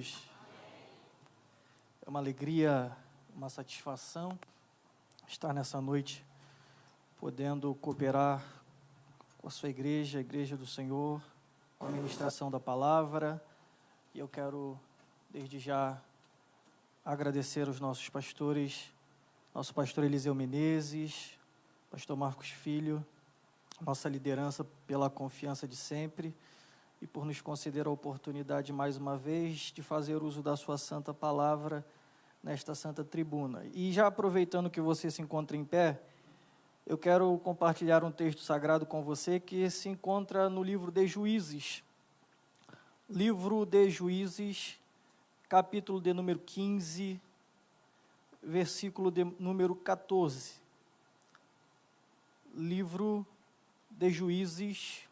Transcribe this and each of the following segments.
É uma alegria, uma satisfação estar nessa noite, podendo cooperar com a sua igreja, a igreja do Senhor, com a ministração da palavra. E eu quero, desde já, agradecer aos nossos pastores, nosso pastor Eliseu Menezes, pastor Marcos Filho, nossa liderança pela confiança de sempre e por nos conceder a oportunidade mais uma vez de fazer uso da sua santa palavra nesta santa tribuna. E já aproveitando que você se encontra em pé, eu quero compartilhar um texto sagrado com você que se encontra no livro de Juízes. Livro de Juízes, capítulo de número 15, versículo de número 14. Livro de Juízes,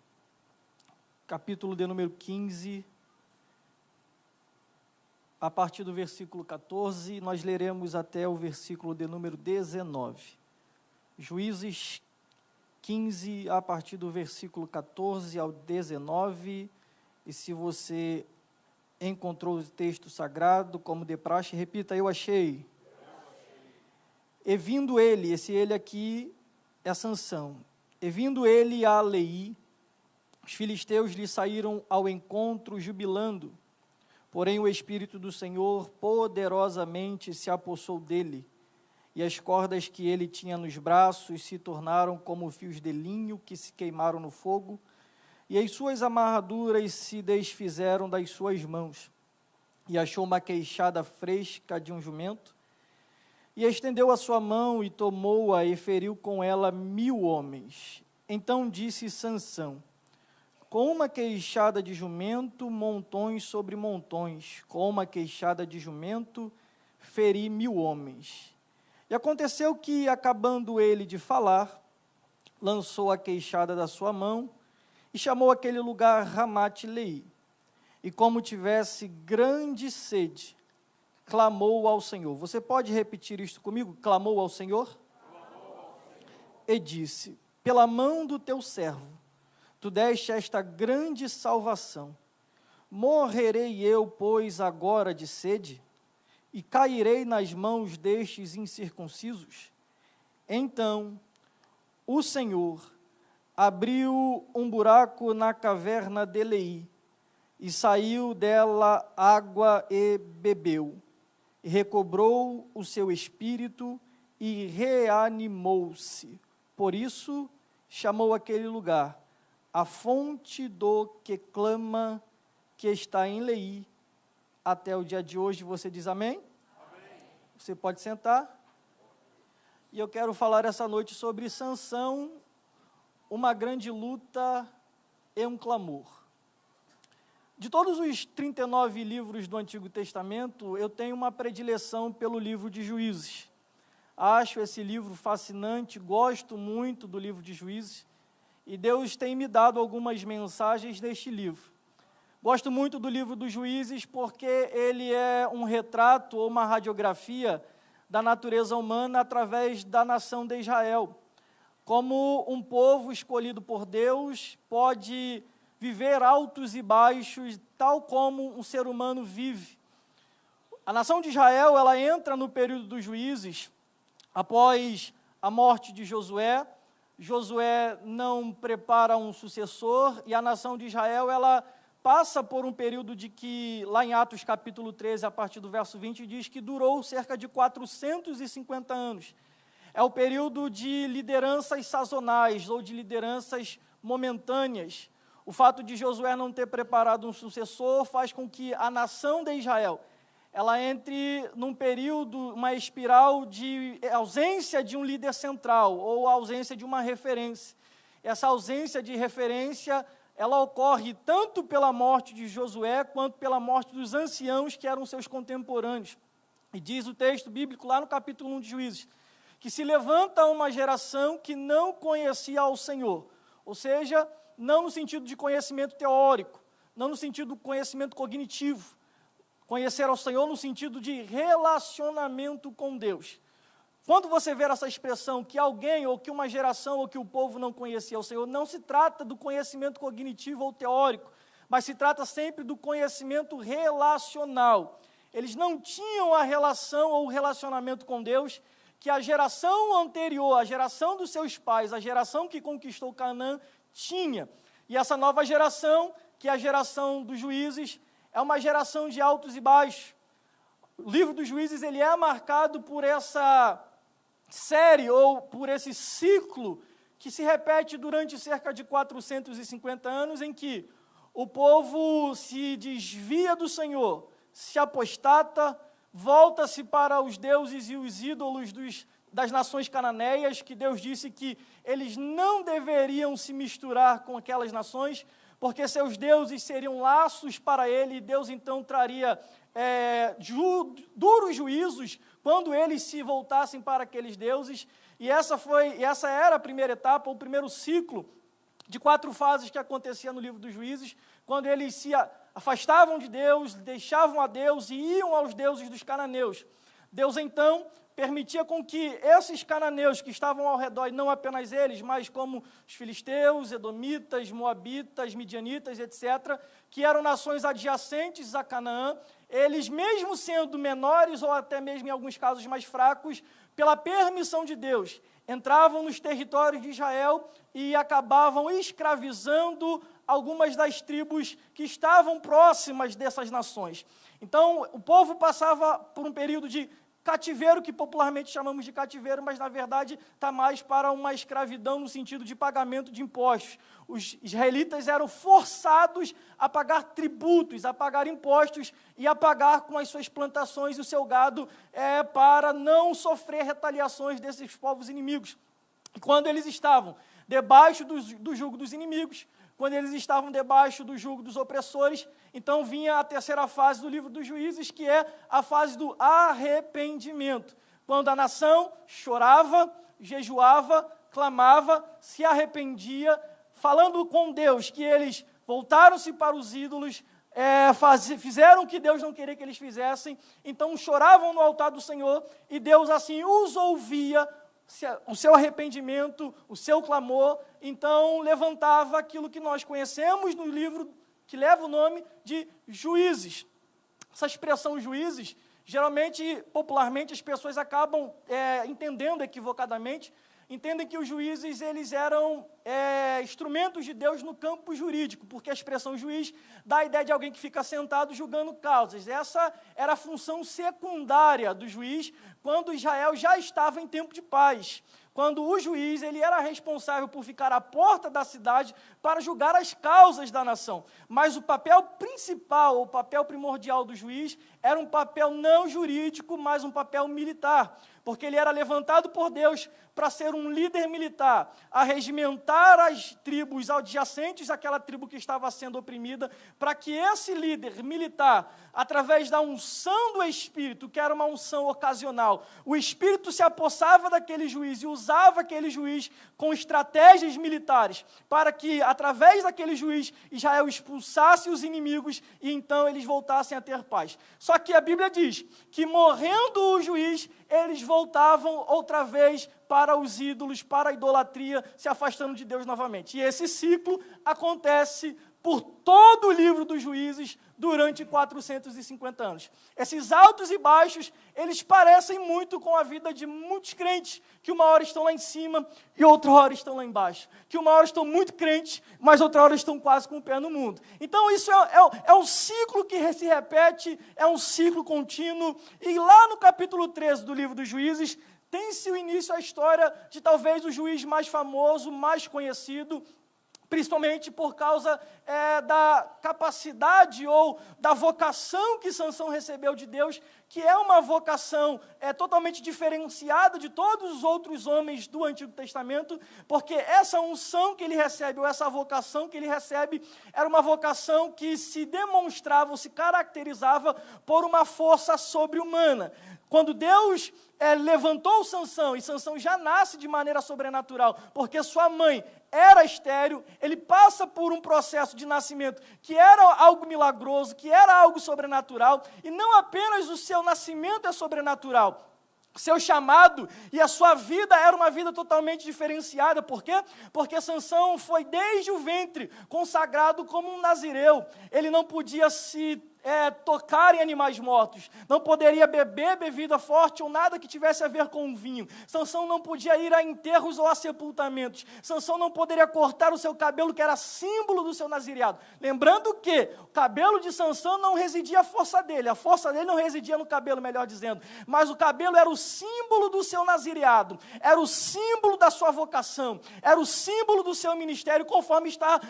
capítulo de número 15, a partir do versículo 14, nós leremos até o versículo de número 19. Juízes 15, a partir do versículo 14 ao 19, e se você encontrou o texto sagrado, como de praxe, repita: eu achei. E vindo ele, esse ele aqui é Sansão, e vindo ele a Leí, os filisteus lhe saíram ao encontro jubilando, porém o Espírito do Senhor poderosamente se apossou dele, e as cordas que ele tinha nos braços se tornaram como fios de linho que se queimaram no fogo, e as suas amarraduras se desfizeram das suas mãos. E achou uma queixada fresca de um jumento, e estendeu a sua mão e tomou-a e feriu com ela 1000 homens. Então disse Sansão: com uma queixada de jumento, montões sobre montões, com uma queixada de jumento, feri 1000 homens. E aconteceu que, acabando ele de falar, lançou a queixada da sua mão e chamou aquele lugar Ramate-Leí. E como tivesse grande sede, clamou ao Senhor. Você pode repetir isto comigo? Clamou ao Senhor? E disse: pela mão do teu servo, tu deste esta grande salvação. Morrerei eu, pois, agora de sede, e cairei nas mãos destes incircuncisos? Então, o Senhor abriu um buraco na caverna de Leí, e saiu dela água e bebeu, e recobrou o seu espírito e reanimou-se. Por isso, chamou aquele lugar a fonte do que clama, que está em Leí, até o dia de hoje. Você diz amém? Amém. Você pode sentar. E eu quero falar essa noite sobre Sansão, uma grande luta e um clamor. De todos os 39 livros do Antigo Testamento, eu tenho uma predileção pelo livro de Juízes. Acho esse livro fascinante, gosto muito do livro de Juízes, e Deus tem me dado algumas mensagens deste livro. Gosto muito do livro dos Juízes porque ele é um retrato ou uma radiografia da natureza humana através da nação de Israel. Como um povo escolhido por Deus pode viver altos e baixos, tal como um ser humano vive. A nação de Israel, ela entra no período dos Juízes após a morte de Josué. Josué não prepara um sucessor, e a nação de Israel, ela passa por um período de que, lá em Atos capítulo 13, a partir do verso 20, diz que durou cerca de 450 anos. É o período de lideranças sazonais, ou de lideranças momentâneas. O fato de Josué não ter preparado um sucessor faz com que a nação de Israel ela entre num período, uma espiral de ausência de um líder central, ou ausência de uma referência. Essa ausência de referência, ela ocorre tanto pela morte de Josué, quanto pela morte dos anciãos que eram seus contemporâneos. E diz o texto bíblico, lá no capítulo 1 de Juízes, que se levanta uma geração que não conhecia ao Senhor, ou seja, não no sentido de conhecimento teórico, não no sentido do conhecimento cognitivo, conhecer ao Senhor no sentido de relacionamento com Deus. Quando você vê essa expressão que alguém, ou que uma geração, ou que o povo não conhecia o Senhor, não se trata do conhecimento cognitivo ou teórico, mas se trata sempre do conhecimento relacional. Eles não tinham a relação ou o relacionamento com Deus que a geração anterior, a geração dos seus pais, a geração que conquistou Canaã, tinha. E essa nova geração, que é a geração dos juízes, é uma geração de altos e baixos. O livro dos Juízes ele é marcado por essa série ou por esse ciclo que se repete durante cerca de 450 anos, em que o povo se desvia do Senhor, se apostata, volta-se para os deuses e os ídolos das nações cananeias, que Deus disse que eles não deveriam se misturar com aquelas nações, porque seus deuses seriam laços para ele, e Deus então traria duros juízos quando eles se voltassem para aqueles deuses. E essa era a primeira etapa, o primeiro ciclo de 4 fases que acontecia no livro dos Juízes, quando eles se afastavam de Deus, deixavam a Deus e iam aos deuses dos cananeus. Deus então permitia com que esses cananeus que estavam ao redor, e não apenas eles, mas como os filisteus, edomitas, moabitas, midianitas, etc., que eram nações adjacentes a Canaã, eles mesmo sendo menores ou até mesmo em alguns casos mais fracos, pela permissão de Deus, entravam nos territórios de Israel e acabavam escravizando algumas das tribos que estavam próximas dessas nações. Então, o povo passava por um período de cativeiro, que popularmente chamamos de cativeiro, mas na verdade está mais para uma escravidão no sentido de pagamento de impostos. Os israelitas eram forçados a pagar tributos, a pagar impostos e a pagar com as suas plantações e o seu gado para não sofrer retaliações desses povos inimigos. E quando eles estavam debaixo do jugo dos inimigos, quando eles estavam debaixo do jugo dos opressores, então vinha a terceira fase do livro dos Juízes, que é a fase do arrependimento. Quando a nação chorava, jejuava, clamava, se arrependia, falando com Deus que eles voltaram-se para os ídolos, fizeram o que Deus não queria que eles fizessem, então choravam no altar do Senhor, e Deus assim os ouvia, o seu arrependimento, o seu clamor, então levantava aquilo que nós conhecemos no livro que leva o nome de Juízes. Essa expressão Juízes, geralmente, popularmente, as pessoas acabam entendendo equivocadamente, entendem que os juízes eles eram instrumentos de Deus no campo jurídico, porque a expressão juiz dá a ideia de alguém que fica sentado julgando causas. Essa era a função secundária do juiz quando Israel já estava em tempo de paz. Quando o juiz ele era responsável por ficar à porta da cidade para julgar as causas da nação. Mas o papel principal, o papel primordial do juiz, era um papel não jurídico, mas um papel militar, porque ele era levantado por Deus para ser um líder militar, a regimentar as tribos adjacentes àquela tribo que estava sendo oprimida, para que esse líder militar, através da unção do Espírito, que era uma unção ocasional, o Espírito se apossava daquele juiz e usava aquele juiz com estratégias militares, para que, através daquele juiz, Israel expulsasse os inimigos e então eles voltassem a ter paz. Só que a Bíblia diz que, morrendo o juiz, eles voltavam outra vez para os ídolos, para a idolatria, se afastando de Deus novamente. E esse ciclo acontece por todo o livro dos Juízes durante 450 anos. Esses altos e baixos, eles parecem muito com a vida de muitos crentes, que uma hora estão lá em cima e outra hora estão lá embaixo. Que uma hora estão muito crentes, mas outra hora estão quase com o pé no mundo. Então isso é um ciclo que se repete, é um ciclo contínuo. E lá no capítulo 13 do livro dos Juízes, tem-se o início a história de talvez o juiz mais famoso, mais conhecido, principalmente por causa da capacidade ou da vocação que Sansão recebeu de Deus, que é uma vocação totalmente diferenciada de todos os outros homens do Antigo Testamento, porque essa unção que ele recebe, ou essa vocação que ele recebe, era uma vocação que se demonstrava, ou se caracterizava por uma força sobre-humana. Quando Deus levantou Sansão, e Sansão já nasce de maneira sobrenatural, porque sua mãe era estéril, ele passa por um processo de nascimento que era algo milagroso, que era algo sobrenatural, e não apenas o seu nascimento é sobrenatural, seu chamado e a sua vida era uma vida totalmente diferenciada. Por quê? Porque Sansão foi desde o ventre consagrado como um nazireu. Ele não podia se tocar em animais mortos, não poderia beber bebida forte ou nada que tivesse a ver com vinho. Sansão não podia ir a enterros ou a sepultamentos. Sansão não poderia cortar o seu cabelo, que era símbolo do seu nazireado. Lembrando que o cabelo de Sansão não residia a força dele não residia no cabelo, melhor dizendo, mas o cabelo era o símbolo do seu nazireado, era o símbolo da sua vocação, era o símbolo do seu ministério, conforme está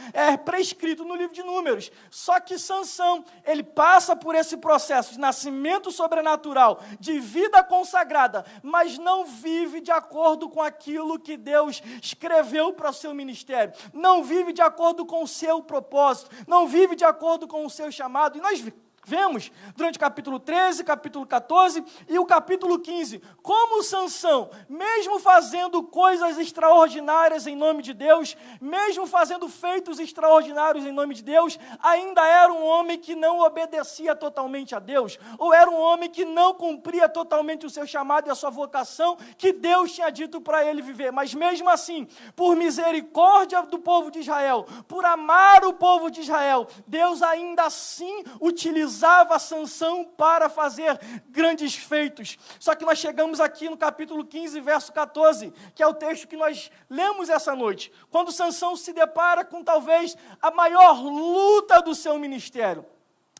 prescrito no livro de Números. Só que Sansão, ele passa por esse processo de nascimento sobrenatural, de vida consagrada, mas não vive de acordo com aquilo que Deus escreveu para o seu ministério, não vive de acordo com o seu propósito, não vive de acordo com o seu chamado. E nós vemos durante o capítulo 13, capítulo 14 e o capítulo 15, como Sansão, mesmo fazendo coisas extraordinárias em nome de Deus, mesmo fazendo feitos extraordinários em nome de Deus, ainda era um homem que não obedecia totalmente a Deus, ou era um homem que não cumpria totalmente o seu chamado e a sua vocação que Deus tinha dito para ele viver. Mas mesmo assim, por misericórdia do povo de Israel, por amar o povo de Israel, Deus ainda assim utilizava Sansão para fazer grandes feitos. Só que nós chegamos aqui no capítulo 15, verso 14, que é o texto que nós lemos essa noite, quando Sansão se depara com talvez a maior luta do seu ministério.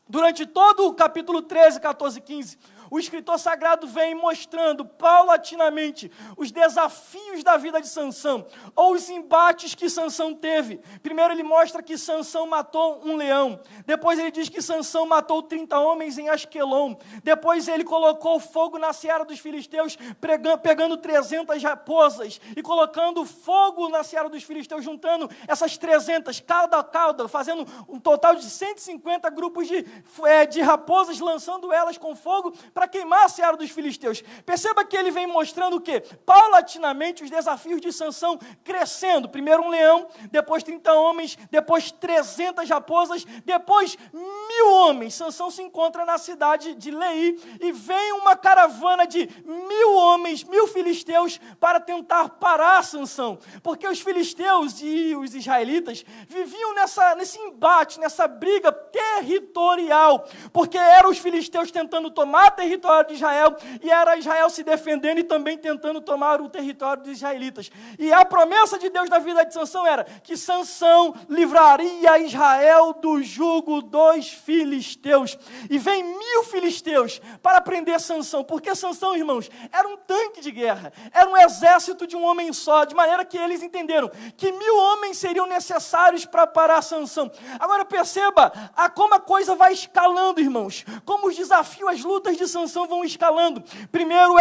Durante todo o capítulo 13, 14 e 15, o escritor sagrado vem mostrando paulatinamente os desafios da vida de Sansão, ou os embates que Sansão teve. Primeiro ele mostra que Sansão matou um leão, depois ele diz que Sansão matou 30 homens em Asquelon, depois ele colocou fogo na seara dos filisteus, pegando 300 raposas, e colocando fogo na seara dos filisteus, juntando essas 300, cada, fazendo um total de 150 grupos de raposas, lançando elas com fogo, para queimar a seara dos filisteus. Perceba que ele vem mostrando o quê? Paulatinamente os desafios de Sansão crescendo. Primeiro um leão, depois 30 homens, depois 300 raposas, depois 1000 homens. Sansão se encontra na cidade de Leí e vem uma caravana de 1000 homens, 1000 filisteus para tentar parar Sansão. Porque os filisteus e os israelitas viviam nesse embate, nessa briga territorial, porque eram os filisteus tentando tomar território de Israel, e era Israel se defendendo e também tentando tomar o território dos israelitas. E a promessa de Deus na vida de Sansão era que Sansão livraria Israel do jugo dos filisteus. E vem 1000 filisteus para prender Sansão, porque Sansão, irmãos, era um tanque de guerra, era um exército de um homem só, de maneira que eles entenderam que 1000 homens seriam necessários para parar Sansão. Agora perceba como a coisa vai escalando, irmãos, como os desafios, as lutas de Sansão vão escalando. Primeiro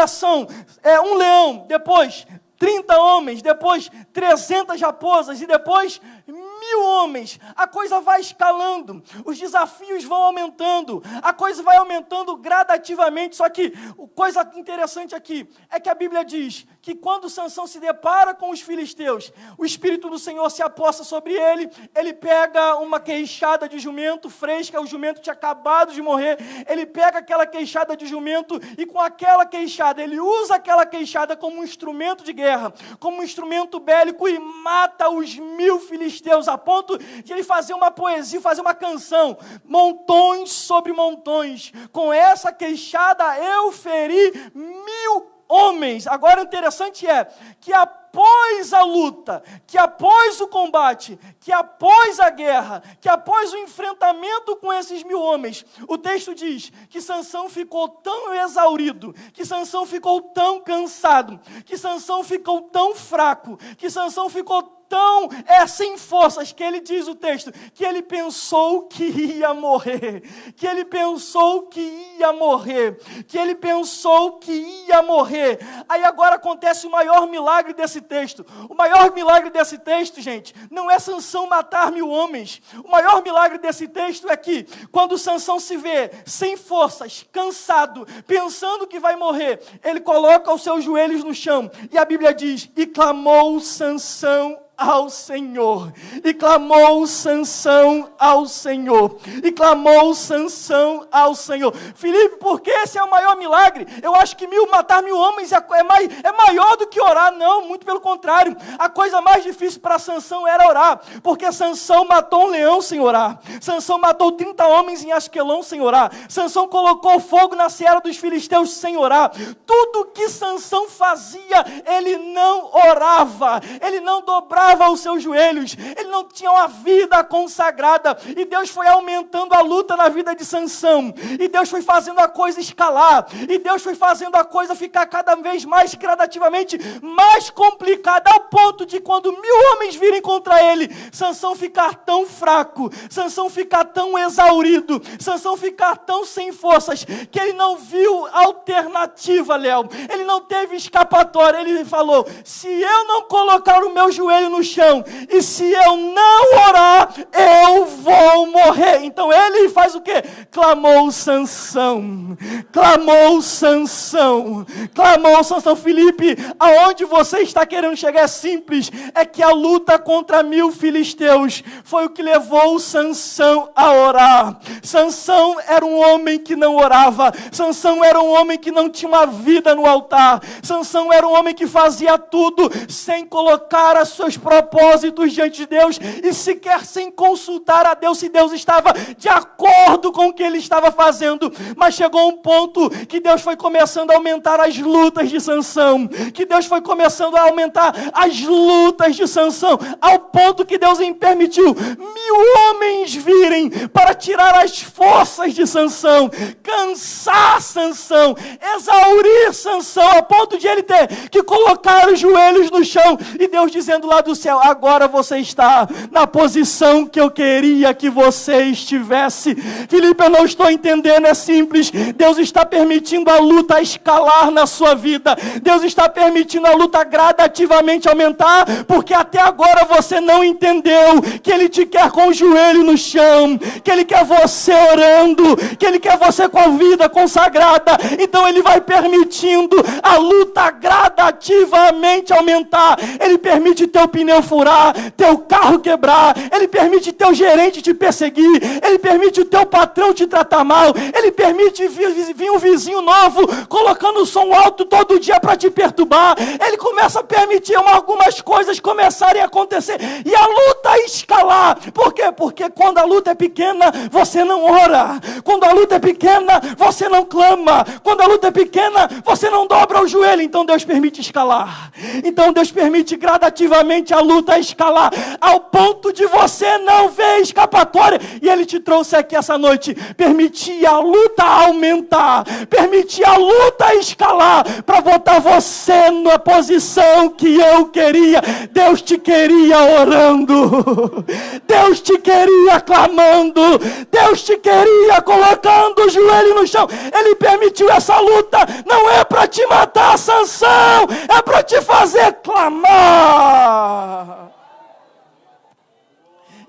um leão, depois 30 homens, depois 300 raposas e depois 1000 homens. A coisa vai escalando, os desafios vão aumentando, a coisa vai aumentando gradativamente. Só que coisa interessante aqui é que a Bíblia diz que quando Sansão se depara com os filisteus, o Espírito do Senhor se aposta sobre ele, ele pega uma queixada de jumento fresca, o jumento tinha acabado de morrer, ele pega aquela queixada de jumento e com aquela queixada, ele usa aquela queixada como um instrumento de guerra, como um instrumento bélico, e mata os 1000 filisteus, a ponto de ele fazer uma poesia, fazer uma canção, montões sobre montões, com essa queixada eu feri 1000 homens. Agora o interessante é que após a luta, que após o combate, que após a guerra, que após o enfrentamento com esses 1000 homens, o texto diz que Sansão ficou tão exaurido, que Sansão ficou tão cansado, que Sansão ficou tão fraco, que Sansão ficou tão sem forças, que ele diz o texto, que ele pensou que ia morrer, que ele pensou que ia morrer, que ele pensou que ia morrer. Aí agora acontece o maior milagre desse texto. O maior milagre desse texto, gente, não é Sansão matar 1000 homens. O maior milagre desse texto é que, quando Sansão se vê sem forças, cansado, pensando que vai morrer, ele coloca os seus joelhos no chão, e a Bíblia diz, e clamou Sansão ao Senhor. E clamou Sansão ao Senhor. E clamou Sansão ao Senhor. Filipe, porque esse é o maior milagre? Eu acho que matar 1000 homens é maior do que orar. Não, muito pelo contrário. A coisa mais difícil para Sansão era orar. Porque Sansão matou um leão sem orar. Sansão matou 30 homens em Asquelon sem orar. Sansão colocou fogo na seara dos filisteus sem orar. Tudo que Sansão fazia, ele não orava. Ele não dobrava os seus joelhos, ele não tinha uma vida consagrada, e Deus foi aumentando a luta na vida de Sansão, e Deus foi fazendo a coisa escalar, e Deus foi fazendo a coisa ficar cada vez mais, gradativamente, mais complicada, ao ponto de quando 1000 homens virem contra ele, Sansão ficar tão fraco, Sansão ficar tão exaurido, Sansão ficar tão sem forças, que ele não viu alternativa, Léo, ele não teve escapatória, ele falou, se eu não colocar o meu joelho no chão, e se eu não orar, eu vou morrer. Então ele faz o quê? Clamou Sansão, clamou Sansão, clamou Sansão. Filipe, aonde você está querendo chegar é simples, é que a luta contra 1000 filisteus foi o que levou Sansão a orar. Sansão era um homem que não orava, Sansão era um homem que não tinha uma vida no altar, Sansão era um homem que fazia tudo sem colocar os seus propósitos diante de Deus, e sequer sem consultar a Deus se Deus estava de acordo com o que ele estava fazendo. Mas chegou um ponto que Deus foi começando a aumentar as lutas de Sansão, que Deus foi começando a aumentar as lutas de Sansão, ao ponto que Deus permitiu 1000 homens virem para tirar as forças de Sansão, cansar Sansão, exaurir Sansão, a ponto de ele ter que colocar os joelhos no chão, e Deus dizendo lá do céu, agora você está na posição que eu queria que você estivesse. Filipe, eu não estou entendendo, é simples, Deus está permitindo a luta escalar na sua vida, Deus está permitindo a luta gradativamente aumentar, porque até agora você não entendeu que Ele te quer com o joelho no chão, que Ele quer você orando, que Ele quer você com a vida consagrada. Então Ele vai permitindo a luta gradativamente aumentar. Ele permite teu pneu furar, teu carro quebrar, Ele permite teu gerente te perseguir, Ele permite o teu patrão te tratar mal, Ele permite vir um vizinho novo colocando o som alto todo dia para te perturbar. Ele começa a permitir algumas coisas começarem a acontecer e a luta escalar. Por quê? Porque quando a luta é pequena, você não ora. Quando a luta é pequena, você não clama. Quando a luta é pequena, você não dobra o joelho. Então Deus permite escalar. Então Deus permite gradativamente a luta escalar, ao ponto de você não ver escapatória. E Ele te trouxe aqui essa noite, permitir a luta aumentar, permitir a luta escalar, para botar você na posição que eu queria. Deus te queria orando, Deus te queria clamando, Deus te queria colocando o joelho no chão. Ele permitiu essa luta, não é para te matar, Sansão, é para te fazer clamar.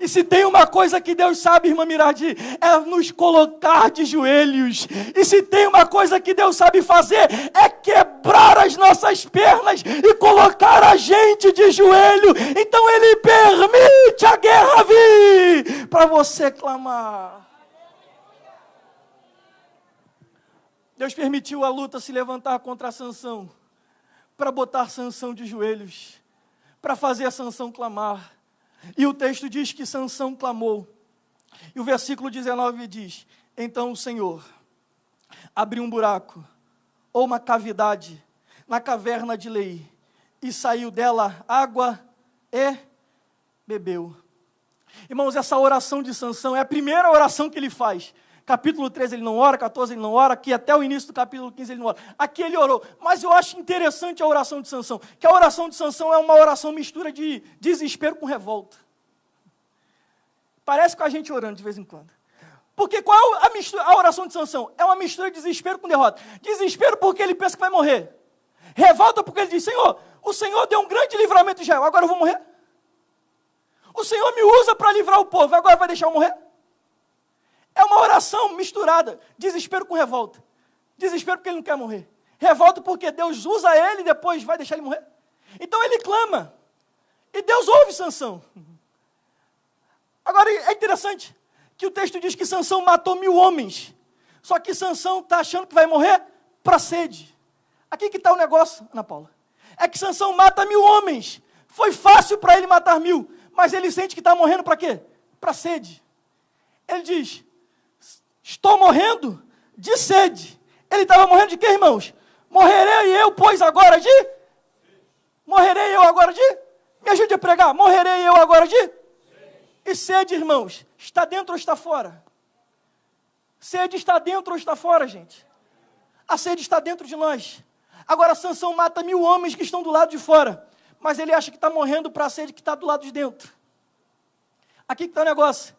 E se tem uma coisa que Deus sabe, irmã Miradi, é nos colocar de joelhos. E se tem uma coisa que Deus sabe fazer, é quebrar as nossas pernas e colocar a gente de joelho. Então Ele permite a guerra vir para você clamar. Deus permitiu a luta se levantar contra Sansão, para botar Sansão de joelhos, para fazer Sansão clamar. E o texto diz que Sansão clamou. E o versículo 19 diz: então o Senhor abriu um buraco, ou uma cavidade, na caverna de Leí, e saiu dela água e bebeu. Irmãos, essa oração de Sansão é a primeira oração que ele faz. Capítulo 13 ele não ora, 14 ele não ora, aqui até o início do capítulo 15 ele não ora. Aqui ele orou, mas eu acho interessante a oração de Sansão, que a oração de Sansão é uma oração mistura de desespero com revolta. Parece com a gente orando de vez em quando. Porque qual é a oração de Sansão? É uma mistura de desespero com derrota. Desespero porque ele pensa que vai morrer. Revolta porque ele diz: Senhor, o Senhor deu um grande livramento de Israel, agora eu vou morrer? O Senhor me usa para livrar o povo, agora vai deixar eu morrer? É uma oração misturada, desespero com revolta. Desespero porque ele não quer morrer. Revolta porque Deus usa ele e depois vai deixar ele morrer. Então ele clama. E Deus ouve Sansão. Agora, é interessante que o texto diz que Sansão matou 1000 homens. Só que Sansão está achando que vai morrer para sede. Aqui que está o negócio, Ana Paula. É que Sansão mata 1000 homens. Foi fácil para ele matar 1000. Mas ele sente que está morrendo para quê? Para sede. Ele diz, estou morrendo de sede. Ele estava morrendo de quê, irmãos? Morrerei eu, pois, agora de? Morrerei eu agora de? Me ajude a pregar. Morrerei eu agora de? E sede, irmãos, está dentro ou está fora? Sede está dentro ou está fora, gente? A sede está dentro de nós. Agora, Sansão mata 1000 homens que estão do lado de fora, mas ele acha que está morrendo para a sede que está do lado de dentro. Aqui que está o negócio.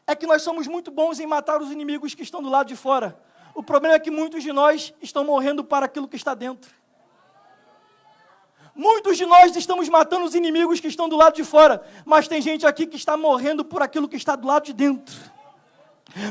É que nós somos muito bons em matar os inimigos que estão do lado de fora. O problema é que muitos de nós estão morrendo para aquilo que está dentro. Muitos de nós estamos matando os inimigos que estão do lado de fora, mas tem gente aqui que está morrendo por aquilo que está do lado de dentro.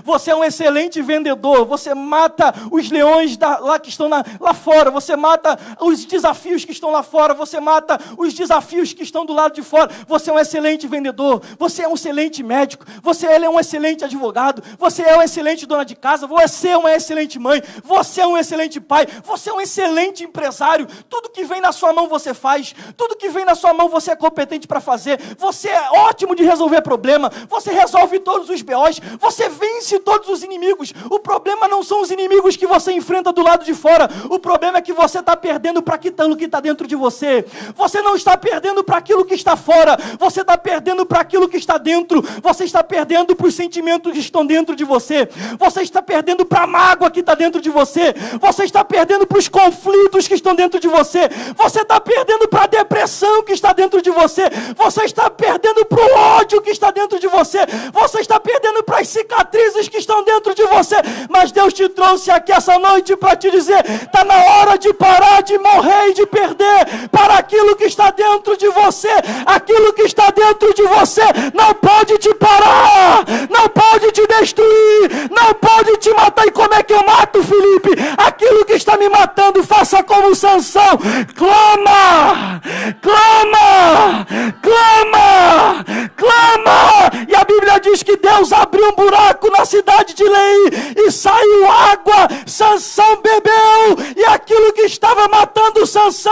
Você é um excelente vendedor, você mata os leões lá que estão lá fora, você mata os desafios que estão lá fora, você mata os desafios que estão do lado de fora. Você é um excelente vendedor, você é um excelente médico, você é um excelente advogado, você é uma excelente dona de casa, você é uma excelente mãe, você é um excelente pai, você é um excelente empresário. Tudo que vem na sua mão você faz, tudo que vem na sua mão você é competente para fazer, você é ótimo de resolver problema, você resolve todos os BOs, você vence todos os inimigos. O problema não são os inimigos que você enfrenta do lado de fora. O problema é que você está perdendo para aquilo que está dentro de você. Você não está perdendo para aquilo que está fora. Você está perdendo para aquilo que está dentro. Você está perdendo para os sentimentos que estão dentro de você. Você está perdendo para a mágoa que está dentro de você. Você está perdendo para os conflitos que estão dentro de você. Você está perdendo para a depressão que está dentro de você. Você está perdendo para o ódio que está dentro de você. Você está perdendo para as cicatrizes que estão dentro de você, mas Deus te trouxe aqui essa noite para te dizer, está na hora de parar de morrer e de perder para aquilo que está dentro de você. Aquilo que está dentro de você não pode te parar, não pode te destruir, não pode te matar. E como é que eu mato, Felipe? Aquilo que está me matando, faça como Sansão, clama, clama, clama, clama. E a Bíblia diz que Deus abriu um buraco na cidade de Lei e saiu água. Sansão bebeu e aquilo que estava matando Sansão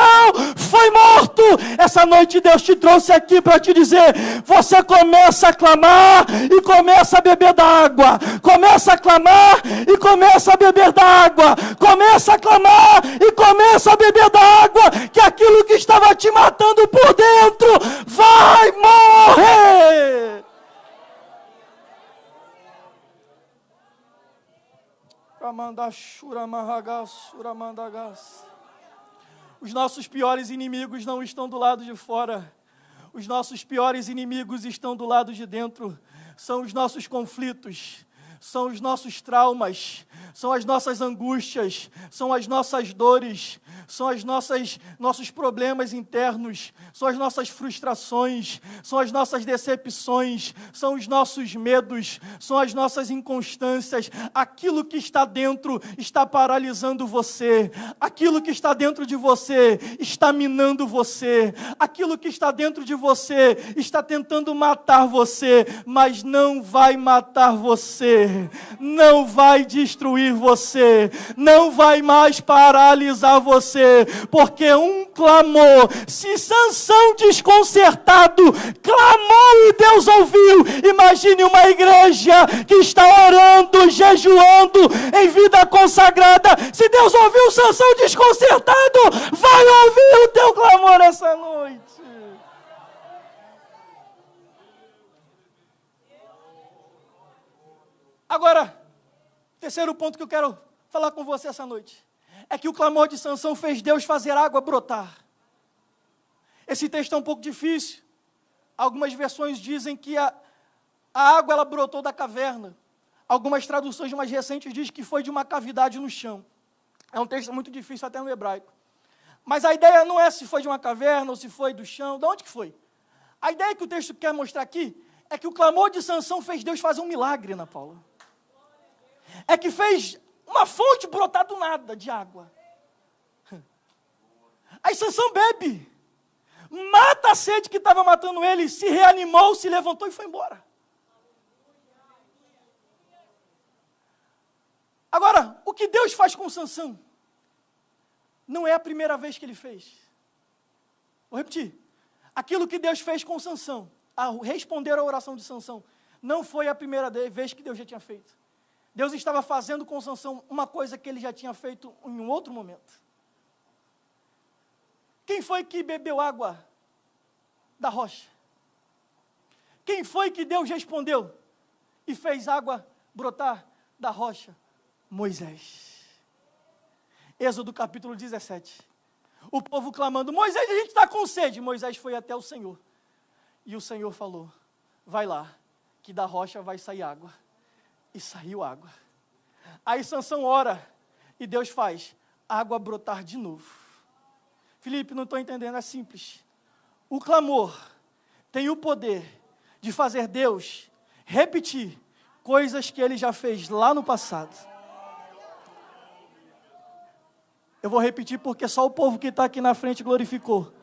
foi morto. Essa noite Deus te trouxe aqui para te dizer, você começa a clamar e começa a beber da água, começa a clamar e começa a beber da água, começa a clamar e começa a beber da água, que aquilo que estava te matando por dentro vai morrer. Os nossos piores inimigos não estão do lado de fora. Os nossos piores inimigos estão do lado de dentro. São os nossos conflitos, são os nossos traumas, são as nossas angústias, são as nossas dores, são as nossos problemas internos, são as nossas frustrações, são as nossas decepções, são os nossos medos, são as nossas inconstâncias. Aquilo que está dentro está paralisando você, aquilo que está dentro de você está minando você, aquilo que está dentro de você está tentando matar você, mas não vai matar você, não vai destruir você, não vai mais paralisar você, porque um clamor, se Sansão desconcertado clamou e Deus ouviu, imagine uma igreja que está orando, jejuando em vida consagrada. Se Deus ouviu Sansão desconcertado, vai ouvir o teu clamor essa noite. Agora, terceiro ponto que eu quero falar com você essa noite, é que o clamor de Sansão fez Deus fazer água brotar. Esse texto é um pouco difícil. Algumas versões dizem que a água ela brotou da caverna. Algumas traduções mais recentes dizem que foi de uma cavidade no chão. É um texto muito difícil até no hebraico. Mas a ideia não é se foi de uma caverna ou se foi do chão. De onde que foi? A ideia que o texto quer mostrar aqui é que o clamor de Sansão fez Deus fazer um milagre, Ana Paula. É que fez uma fonte brotar do nada de água. Aí Sansão bebe. mata a sede que estava matando ele, se reanimou, se levantou e foi embora. Agora, o que Deus faz com Sansão não é a primeira vez que ele fez. Vou repetir. Aquilo que Deus fez com Sansão, ao responder à oração de Sansão, não foi a primeira vez que Deus já tinha feito. Deus estava fazendo com Sansão uma coisa que ele já tinha feito em um outro momento. Quem foi que bebeu água da rocha? Quem foi que Deus respondeu e fez água brotar da rocha? Moisés. Êxodo capítulo 17. O povo clamando, Moisés, a gente está com sede. Moisés foi até o Senhor. E o Senhor falou, vai lá, que da rocha vai sair água. E saiu água. Aí Sansão ora, e Deus faz água brotar de novo. Felipe, não estou entendendo, é simples. O clamor tem o poder de fazer Deus repetir coisas que Ele já fez lá no passado. Eu vou repetir porque só o povo que está aqui na frente glorificou.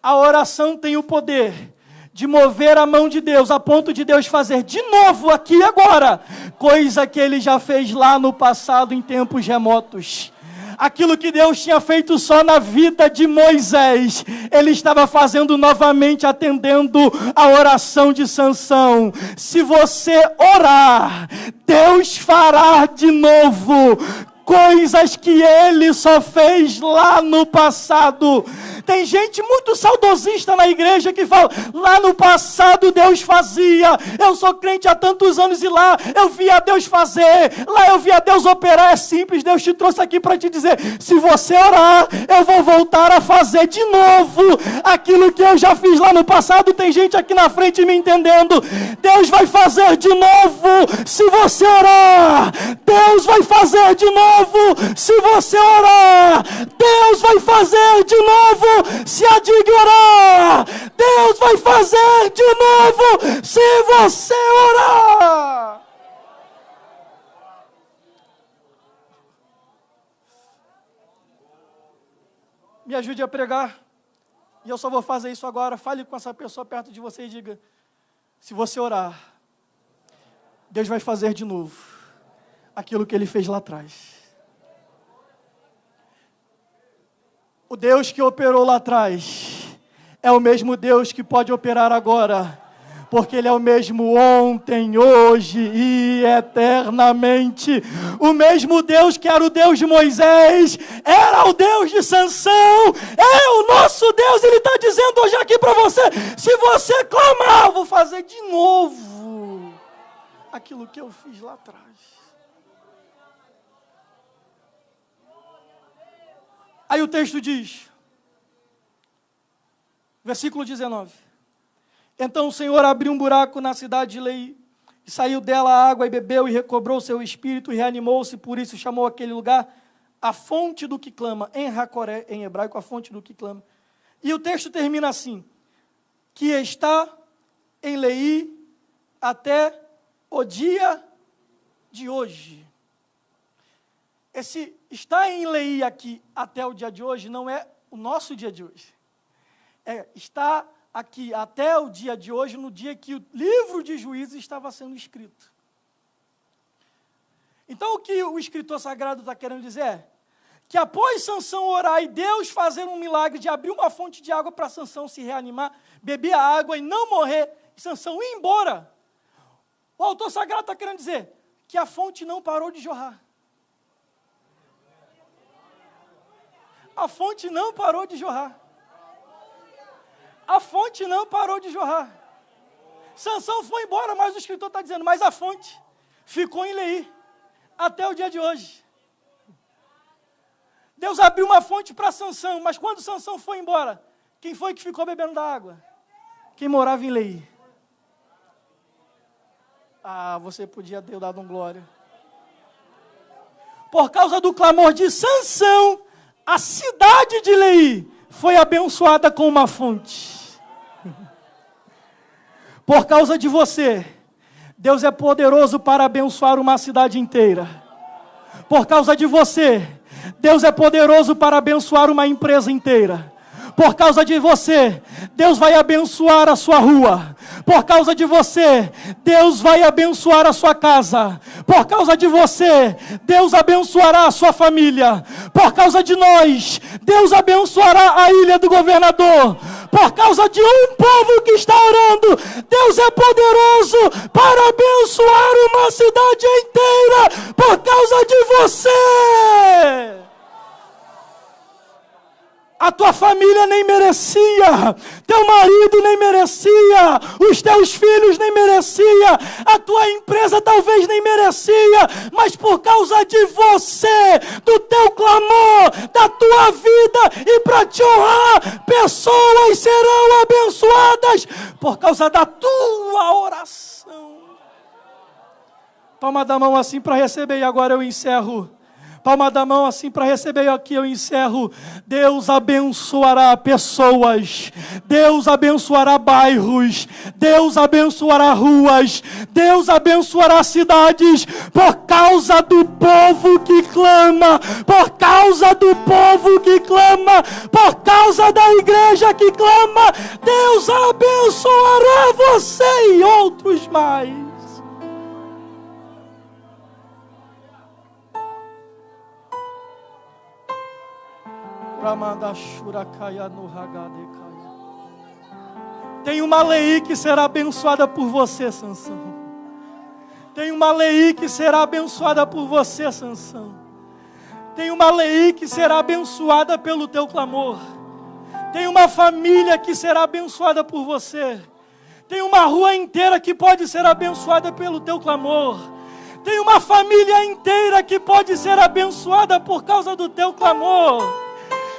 A oração tem o poder de mover a mão de Deus, a ponto de Deus fazer de novo aqui e agora, coisa que Ele já fez lá no passado, em tempos remotos. Aquilo que Deus tinha feito só na vida de Moisés, Ele estava fazendo novamente, atendendo a oração de Sansão. Se você orar, Deus fará de novo coisas que Ele só fez lá no passado. Tem gente muito saudosista na igreja que fala, lá no passado Deus fazia, eu sou crente há tantos anos e lá eu via Deus fazer, lá eu via Deus operar. É simples, Deus te trouxe aqui para te dizer, se você orar, eu vou voltar a fazer de novo aquilo que eu já fiz lá no passado. Tem gente aqui na frente me entendendo. Deus vai fazer de novo se você orar. Deus vai fazer de novo se você orar. Deus vai fazer de novo se a diga orar. Deus vai fazer de novo se você orar. Me ajude a pregar. E eu só vou fazer isso agora. Fale com essa pessoa perto de você e diga, se você orar, Deus vai fazer de novo aquilo que Ele fez lá atrás. O Deus que operou lá atrás é o mesmo Deus que pode operar agora, porque Ele é o mesmo ontem, hoje e eternamente. O mesmo Deus que era o Deus de Moisés, era o Deus de Sansão, é o nosso Deus. Ele está dizendo hoje aqui para você, se você clamar, eu vou fazer de novo aquilo que eu fiz lá atrás. Aí o texto diz, versículo 19, então o Senhor abriu um buraco na cidade de Lei, e saiu dela a água, e bebeu, e recobrou seu espírito, e reanimou-se, por isso chamou aquele lugar a fonte do que clama, em Racoré, em hebraico, a fonte do que clama. E o texto termina assim, que está em Lei até o dia de hoje. Esse está em Lei aqui até o dia de hoje não é o nosso dia de hoje. Está aqui até o dia de hoje, no dia que o livro de Juízes estava sendo escrito. Então o que o escritor sagrado está querendo dizer é que após Sansão orar e Deus fazer um milagre de abrir uma fonte de água para Sansão se reanimar, beber a água e não morrer, e Sansão ir embora, o autor sagrado está querendo dizer que a fonte não parou de jorrar. A fonte não parou de jorrar. A fonte não parou de jorrar. Sansão foi embora, mas o escritor está dizendo, mas a fonte ficou em Lei até o dia de hoje. Deus abriu uma fonte para Sansão, mas quando Sansão foi embora, quem foi que ficou bebendo da água? Quem morava em Lei. Ah, você podia ter dado um glória. Por causa do clamor de Sansão, a cidade de Lei foi abençoada com uma fonte. Por causa de você, Deus é poderoso para abençoar uma cidade inteira. Por causa de você, Deus é poderoso para abençoar uma empresa inteira. Por causa de você, Deus vai abençoar a sua rua. Por causa de você, Deus vai abençoar a sua casa. Por causa de você, Deus abençoará a sua família. Por causa de nós, Deus abençoará a ilha do governador. Por causa de um povo que está orando, Deus é poderoso para abençoar uma cidade inteira. Por causa de você. A tua família nem merecia, teu marido nem merecia, os teus filhos nem merecia, a tua empresa talvez nem merecia, mas por causa de você, do teu clamor, da tua vida e para te honrar, pessoas serão abençoadas por causa da tua oração. Palma da mão assim para receber e agora eu encerro. Palma da mão assim para receber, aqui eu encerro. Deus abençoará pessoas, Deus abençoará bairros, Deus abençoará ruas, Deus abençoará cidades, por causa do povo que clama, por causa do povo que clama, por causa da igreja que clama, Deus abençoará você e outros mais. Tem uma lei que será abençoada por você, Sansão. Tem uma lei que será abençoada por você, Sansão. Tem uma lei que será abençoada pelo teu clamor. Tem uma família que será abençoada por você. Tem uma rua inteira que pode ser abençoada pelo teu clamor. Tem uma família inteira que pode ser abençoada por causa do teu clamor.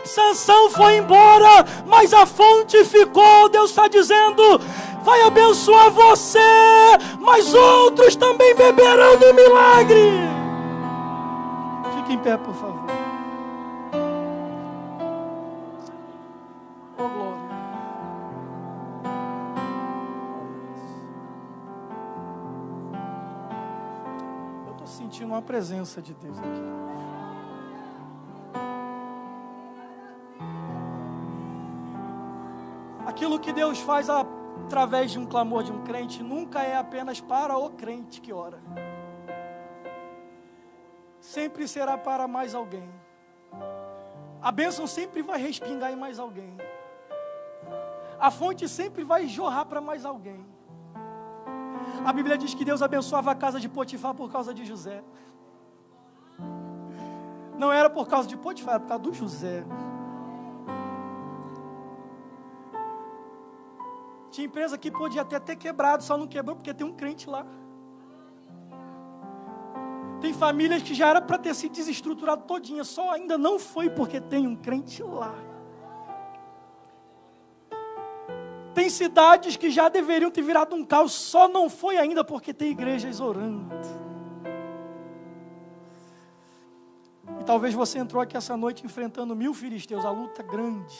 Sansão foi embora, mas a fonte ficou. Deus está dizendo, vai abençoar você, mas outros também beberão do milagre. Fique em pé, por favor. Oh, glória. Eu estou sentindo uma presença de Deus aqui. Aquilo que Deus faz através de um clamor de um crente nunca é apenas para o crente que ora. Sempre será para mais alguém. A bênção sempre vai respingar em mais alguém. A fonte sempre vai jorrar para mais alguém. A Bíblia diz que Deus abençoava a casa de Potifar por causa de José. Não era por causa de Potifar, era por causa do José. Tinha empresa que podia até ter quebrado, só não quebrou porque tem um crente lá. Tem famílias que já era para ter se desestruturado todinha, só ainda não foi porque tem um crente lá. Tem cidades que já deveriam ter virado um caos, só não foi ainda porque tem igrejas orando. E talvez você entrou aqui essa noite enfrentando 1000 filisteus, a luta grande.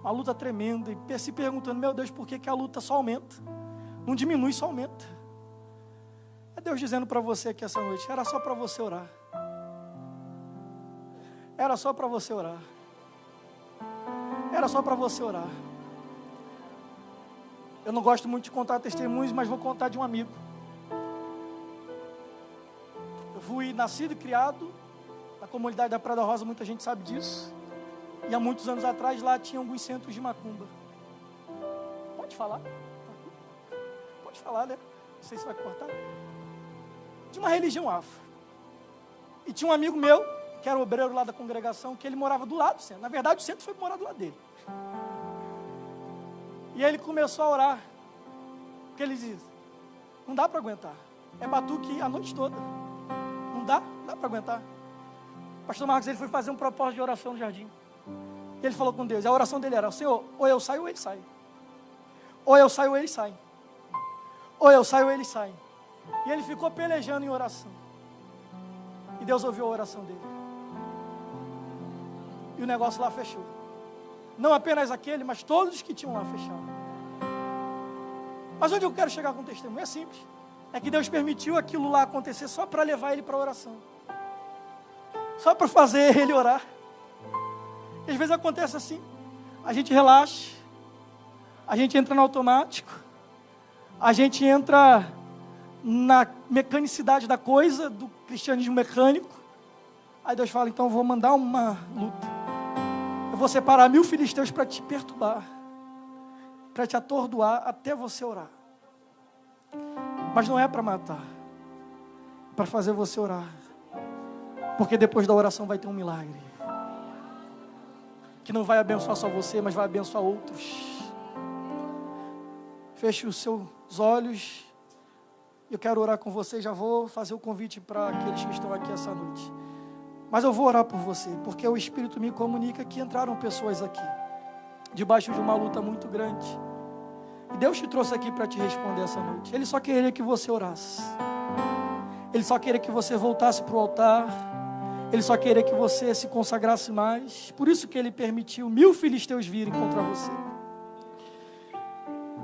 Uma luta tremenda, e se perguntando, meu Deus, por que a luta só aumenta? Não diminui, só aumenta. É Deus dizendo para você aqui essa noite, era só para você orar. Era só para você orar. Era só para você orar. Eu não gosto muito de contar testemunhos, mas vou contar de um amigo. Eu fui nascido e criado na comunidade da Praia da Rosa, muita gente sabe disso. E há muitos anos atrás lá tinha alguns centros de macumba. Pode falar? Pode falar, né? Não sei se vai cortar. De uma religião afro. E tinha um amigo meu, que era obreiro lá da congregação, que ele morava do lado do centro. Na verdade, o centro foi morar do lado dele. E ele começou a orar. Porque ele diz, não dá para aguentar. É batuque a noite toda. Não dá para aguentar. O pastor Marcos, ele foi fazer um propósito de oração no jardim. E ele falou com Deus, e a oração dele era, Senhor, ou eu saio ou ele sai. Ou eu saio ou ele sai. Ou eu saio ou ele sai. E ele ficou pelejando em oração. E Deus ouviu a oração dele. E o negócio lá fechou. Não apenas aquele, mas todos os que tinham lá fecharam. Mas onde eu quero chegar com o testemunho? É simples. É que Deus permitiu aquilo lá acontecer só para levar ele para a oração. Só para fazer ele orar. E às vezes acontece assim. a gente relaxa, a gente entra no automático, a gente entra na mecanicidade da coisa, do cristianismo mecânico. Aí Deus fala, então eu vou mandar uma luta. Eu vou separar 1000 filisteus para te perturbar, para te atordoar até você orar. Mas não é para matar, é para fazer você orar. Porque depois da oração vai ter um milagre. Que não vai abençoar só você, mas vai abençoar outros. Feche os seus olhos. Eu quero orar com você. Já vou fazer o convite para aqueles que estão aqui essa noite. Mas eu vou orar por você, porque o Espírito me comunica que entraram pessoas aqui, debaixo de uma luta muito grande. E Deus te trouxe aqui para te responder essa noite. Ele só queria que você orasse. Ele só queria que você voltasse para o altar. Ele só queria que você se consagrasse mais. Por isso que Ele permitiu 1000 filisteus virem contra você.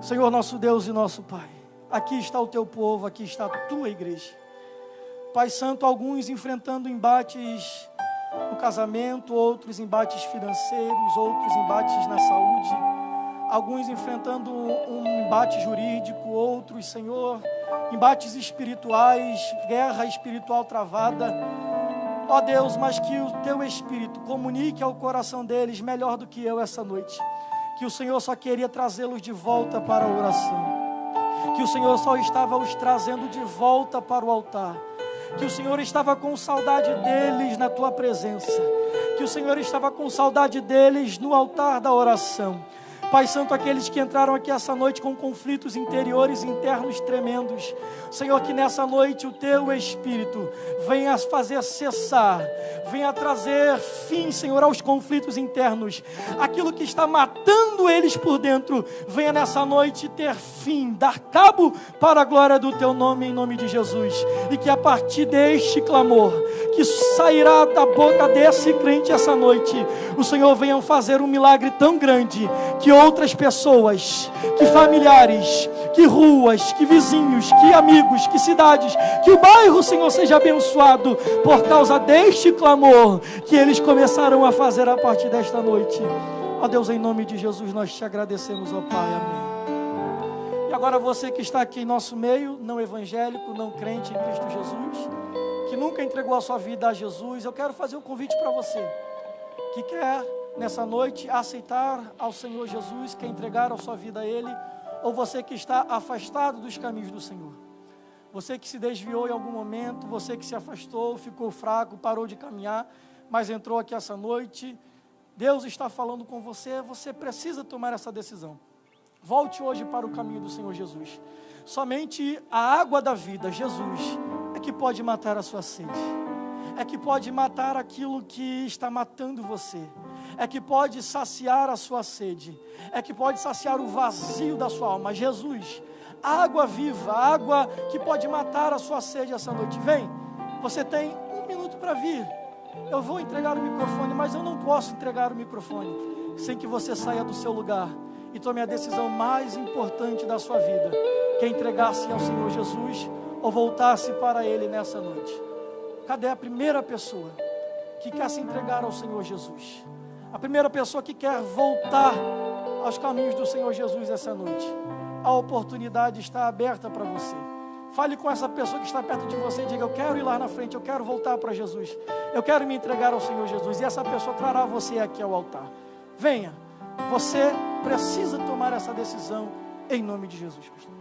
Senhor, nosso Deus e nosso Pai, aqui está o teu povo, aqui está a tua igreja. Pai Santo, alguns enfrentando embates no casamento, outros embates financeiros, outros embates na saúde, alguns enfrentando um embate jurídico, outros, Senhor, embates espirituais, guerra espiritual travada. Ó Deus, mas que o teu Espírito comunique ao coração deles melhor do que eu essa noite, que o Senhor só queria trazê-los de volta para a oração, que o Senhor só estava os trazendo de volta para o altar, que o Senhor estava com saudade deles na tua presença, que o Senhor estava com saudade deles no altar da oração. Pai Santo, aqueles que entraram aqui essa noite com conflitos interiores e internos tremendos, Senhor, que nessa noite o Teu Espírito venha fazer cessar, venha trazer fim, Senhor, aos conflitos internos. Aquilo que está matando eles por dentro, venha nessa noite ter fim, dar cabo para a glória do Teu nome, em nome de Jesus. E que a partir deste clamor, que sairá da boca desse crente essa noite, o Senhor venha fazer um milagre tão grande, que outras pessoas, que familiares, que ruas, que vizinhos, que amigos, que cidades, que o bairro, Senhor, seja abençoado por causa deste clamor que eles começaram a fazer a partir desta noite. Ó Deus, em nome de Jesus, nós te agradecemos, ó Pai, amém. E agora você que está aqui em nosso meio, não evangélico, não crente em Cristo Jesus, que nunca entregou a sua vida a Jesus, eu quero fazer um convite para você, que quer nessa noite aceitar ao Senhor Jesus, quer entregar a sua vida a Ele, ou você que está afastado dos caminhos do Senhor, você que se desviou em algum momento, você que se afastou, ficou fraco, parou de caminhar, mas entrou aqui essa noite, Deus está falando com você, você precisa tomar essa decisão. Volte hoje para o caminho do Senhor Jesus. Somente a água da vida, Jesus, é que pode matar a sua sede, é que pode matar aquilo que está matando você, é que pode saciar a sua sede, é que pode saciar o vazio da sua alma. Jesus, a água viva, a água que pode matar a sua sede essa noite. Vem, você tem 1 minuto para vir. Eu vou entregar o microfone, mas eu não posso entregar o microfone sem que você saia do seu lugar e tome a decisão mais importante da sua vida, que é entregar-se ao Senhor Jesus ou voltar-se para Ele nessa noite. Cadê a primeira pessoa que quer se entregar ao Senhor Jesus? A primeira pessoa que quer voltar aos caminhos do Senhor Jesus essa noite. A oportunidade está aberta para você. Fale com essa pessoa que está perto de você e diga: eu quero ir lá na frente, eu quero voltar para Jesus, eu quero me entregar ao Senhor Jesus. E essa pessoa trará você aqui ao altar. Venha, você precisa tomar essa decisão em nome de Jesus, pastor.